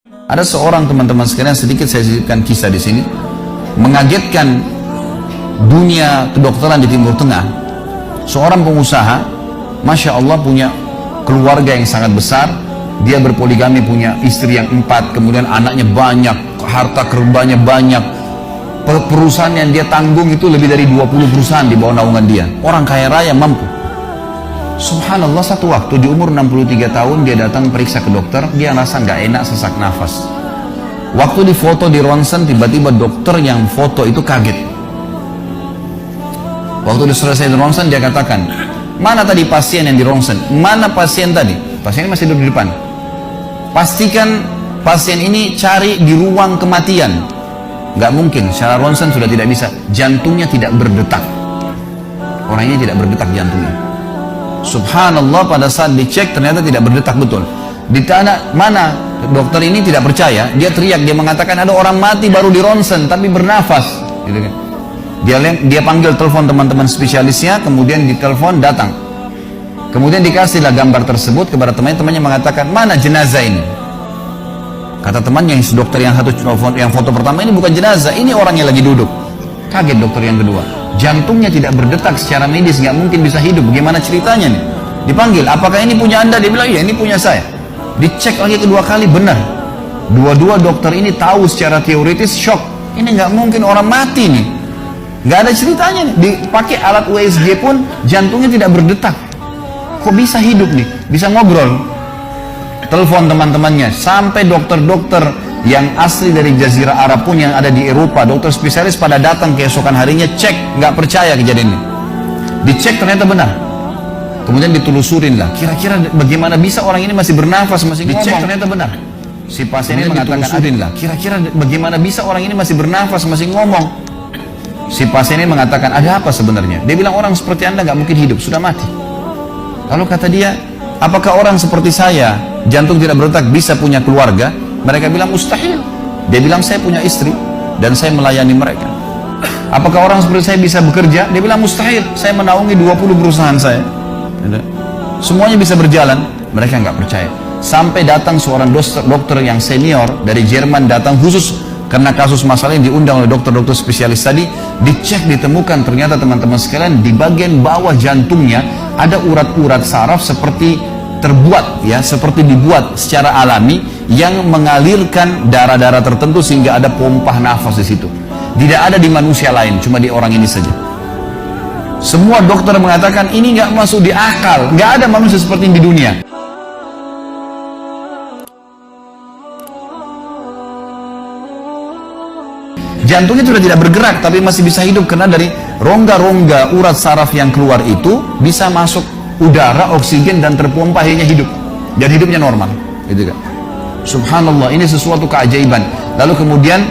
Ada seorang teman-teman sekalian, sedikit saya sisipkan kisah di sini, mengagetkan dunia kedokteran di Timur Tengah. Seorang pengusaha, masya Allah, punya keluarga yang sangat besar. Dia berpoligami, punya istri yang 4, kemudian anaknya banyak, harta kerbanya banyak. Perusahaan yang dia tanggung itu lebih dari 20 perusahaan di bawah naungan dia. Orang kaya raya, mampu. Subhanallah, satu waktu di umur 63 tahun dia datang periksa ke dokter. Dia rasa nggak enak, sesak nafas. Waktu difoto di ronsen, tiba-tiba dokter yang foto itu kaget. Waktu selesai di ronsen, dia katakan, mana tadi pasien yang di ronsen? Mana pasien tadi? Pasien masih duduk di depan. Pastikan pasien ini cari di ruang kematian. Nggak mungkin, secara ronsen sudah tidak bisa. Jantungnya tidak berdetak. Orangnya tidak berdetak jantungnya. Subhanallah, pada saat dicek ternyata tidak berdetak betul. Ditanya mana, dokter ini tidak percaya. Dia teriak, dia mengatakan ada orang mati baru di ronsen tapi bernafas, gitu kan. Dia panggil telepon teman-teman spesialisnya, kemudian ditelepon datang. Kemudian dikasihlah gambar tersebut kepada temannya mengatakan, mana jenazah ini? Kata temannya, yang dokter yang satu yang foto pertama, ini bukan jenazah, ini orangnya lagi duduk. Kaget dokter yang kedua, jantungnya tidak berdetak secara medis, nggak mungkin bisa hidup. Bagaimana ceritanya nih? Dipanggil, apakah ini punya Anda? Dia bilang, iya ini punya saya. Dicek lagi kedua kali, benar. Dua-dua dokter ini tahu secara teoritis, shock. Ini nggak mungkin orang mati nih. Nggak ada ceritanya nih. Dipakai alat USG pun jantungnya tidak berdetak. Kok bisa hidup nih? Bisa ngobrol. Telepon teman-temannya, sampai dokter-dokter yang asli dari Jazirah Arab pun yang ada di Eropa, dokter spesialis pada datang keesokan harinya, cek, nggak percaya kejadian ini. Dicek ternyata benar. Kemudian ditelusurin lah, kira-kira bagaimana bisa orang ini masih bernafas, masih ngomong. Dicek ternyata benar. Si pasien ini mengatakan, lah, kira-kira bagaimana bisa orang ini masih bernafas, masih ngomong. Si pasien ini mengatakan, ada apa sebenarnya? Dia bilang, orang seperti Anda nggak mungkin hidup, sudah mati. Lalu kata dia, apakah orang seperti saya, jantung tidak berdetak, bisa punya keluarga? Mereka bilang mustahil. Dia bilang, saya punya istri dan saya melayani mereka. Apakah orang seperti saya bisa bekerja? Dia bilang mustahil, saya menaungi 20 perusahaan saya. Semuanya bisa berjalan. Mereka nggak percaya. Sampai datang seorang dokter yang senior dari Jerman, datang khusus karena kasus masalah ini, diundang oleh dokter-dokter spesialis tadi. Dicek, ditemukan ternyata teman-teman sekalian, di bagian bawah jantungnya ada urat-urat saraf seperti terbuat, ya, seperti dibuat secara alami yang mengalirkan darah-darah tertentu sehingga ada pompa nafas di situ. Tidak ada di manusia lain, cuma di orang ini saja. Semua dokter mengatakan ini nggak masuk di akal, nggak ada manusia seperti ini di dunia. Jantungnya sudah tidak bergerak tapi masih bisa hidup karena dari rongga-rongga urat saraf yang keluar itu bisa masuk udara, oksigen, dan terpompa, akhirnya hidup dan hidupnya normal, gitu kan. Subhanallah, ini sesuatu keajaiban. Lalu kemudian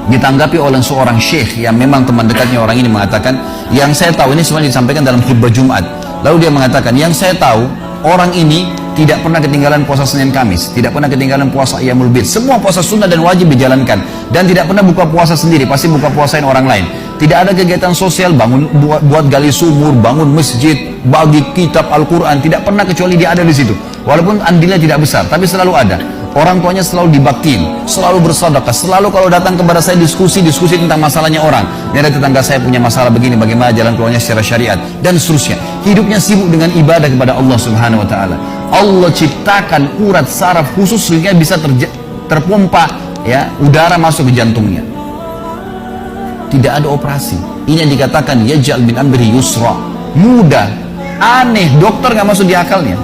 ditanggapi oleh seorang syekh yang memang teman dekatnya orang ini, mengatakan, yang saya tahu, ini semuanya disampaikan dalam khutbah Jumat. Lalu dia mengatakan, yang saya tahu, orang ini tidak pernah ketinggalan puasa Senin Kamis, tidak pernah ketinggalan puasa Ayyamul Bid, semua puasa sunnah dan wajib dijalankan, dan tidak pernah buka puasa sendiri, pasti buka puasain orang lain. Tidak ada kegiatan sosial, bangun buat gali sumur, bangun masjid, bagi kitab Al-Quran, tidak pernah kecuali dia ada di situ. Walaupun andilnya tidak besar, tapi selalu ada. Orang tuanya selalu dibaktiin, selalu bersedekah, selalu kalau datang kepada saya diskusi tentang masalahnya orang. Ini ada tetangga saya punya masalah begini, bagaimana jalan keluarnya secara syariat, dan seterusnya. Hidupnya sibuk dengan ibadah kepada Allah Subhanahu Wa Taala. Allah ciptakan urat saraf khusus sehingga bisa terpompa, ya, udara masuk ke jantungnya. Tidak ada operasi. Ini yang dikatakan yaj'al min amri yusra, mudah, aneh, dokter nggak masuk di akalnya.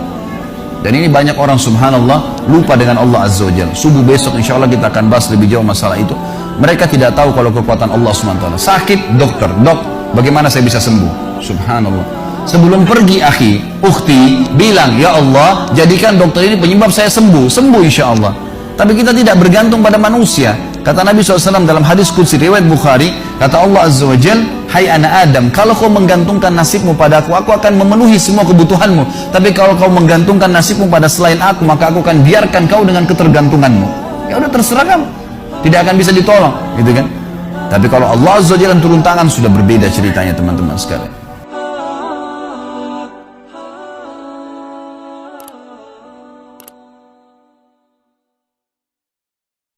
Dan ini banyak orang, subhanallah, lupa dengan Allah Azza wa Jalla. Subuh besok insya Allah kita akan bahas lebih jauh masalah itu. Mereka tidak tahu kalau kekuatan Allah SWT. Sakit, dokter, dok, bagaimana saya bisa sembuh? Subhanallah. Sebelum pergi, akhi, ukhti, bilang, ya Allah, jadikan dokter ini penyebab saya sembuh insya Allah. Tapi kita tidak bergantung pada manusia. Kata Nabi SAW dalam hadis qudsi riwayat Bukhari, kata Allah Azza wa Jal, hai anak Adam, kalau kau menggantungkan nasibmu pada aku akan memenuhi semua kebutuhanmu. Tapi kalau kau menggantungkan nasibmu pada selain aku, maka aku akan biarkan kau dengan ketergantunganmu. Ya udah, terserah kamu, tidak akan bisa ditolong, gitu kan. Tapi kalau Allah Azza wa Jal turun tangan, sudah berbeda ceritanya, teman-teman sekalian.